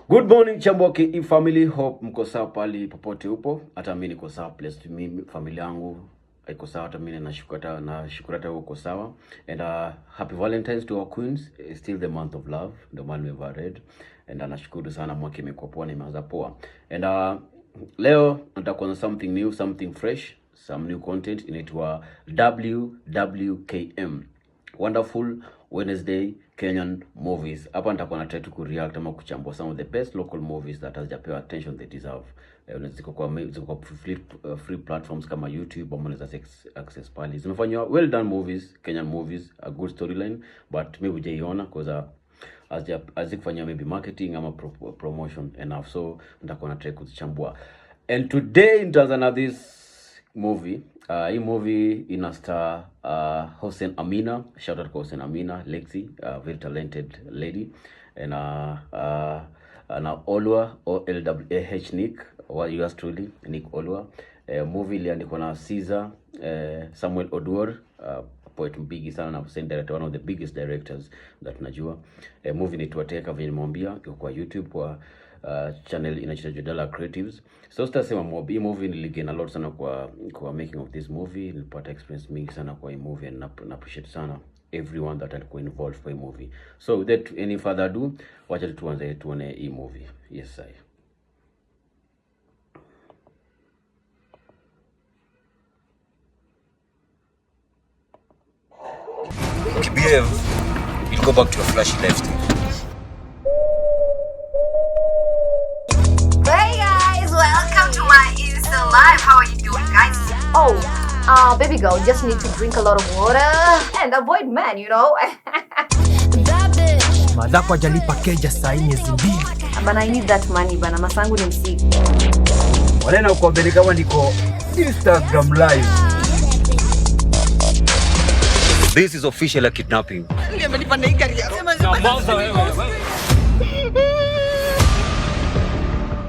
Good morning Chamboki family, hope mko sawa pali popote upo. Hata mimi niko sawa, place to mimi familia yangu iko sawa, hata mimi nashukuru hata uko sawa. And happy Valentine's to our queens. It's still the month of love, the one we've read. And nashukuru sana, mwaka imekuwa poa na imeanza poa. And leo nitakuwa na something new, something fresh, some new content inaitwa WWKM. Wonderful Wednesday Kenyan movies. Hapa nitakuwa na try to react ama kuchambua some of the best local movies that hazijapewa attention they deserve. Ziko kwa free platforms kama YouTube, ama unaweza access pale. Zimefanywa well done movies, Kenyan movies, a good storyline, but maybe hujaiona because hazikufanywa maybe marketing ama promotion enough. So nitakuwa na try kuzichambua. And today nitaanza na this movie. Hii movie ina star Hussein Amina. Shout out to Hussein Amina, Lexi, very talented lady. And na Olwa, OLWAH Nick, or yours truly, Nick Olwa. Movie iliandikwa na Caesar Samuel Oduor, poet mbigi sana na Hussein director, one of the biggest directors that najua. Movie ni tuwateka vile nimwambia kwa YouTube kwa channel inaitwa Jodala Creatives. So sitasema mob, hii movie niligain a lot sana kwa making of this movie. Nilipata experience mingi sana kwa hii movie, and na appreciate sana everyone that alikuwa involved for hii movie. So without any further ado, wacha tuone hii movie. Yes I. Behave, you'll go back to your flashy lifestyle. Hey guys, welcome to my Insta Live. How are you doing, guys? Oh, baby girl, just need to drink a lot of water and avoid men, you know. Madhako ajalipa keja saa miezi mbili. But I need that money, bana masangu ni msiku. Wale na kuambia kama niko Instagram live. This is official kidnapping.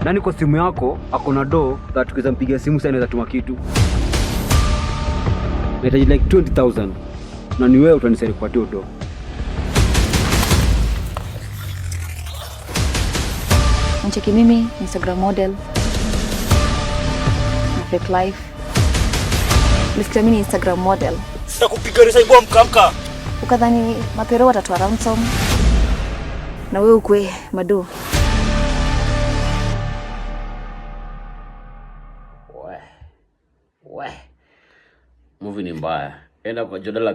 Nani kwa simu yako akona do that tukiweza mpigia simu sasa inaweza tuma kitu. Nahitaji like 20,000. Na ni wewe utanisaidia kupatia do. Ncheki mimi Instagram model. Na fake life. Nisikia mimi Instagram model. Sitakupiga risa ibwa mkamka. Ukadhani mapero watatoa ransom. Na wewe ukwe mado. We. Movie ni mbaya. Enda kwa Jodala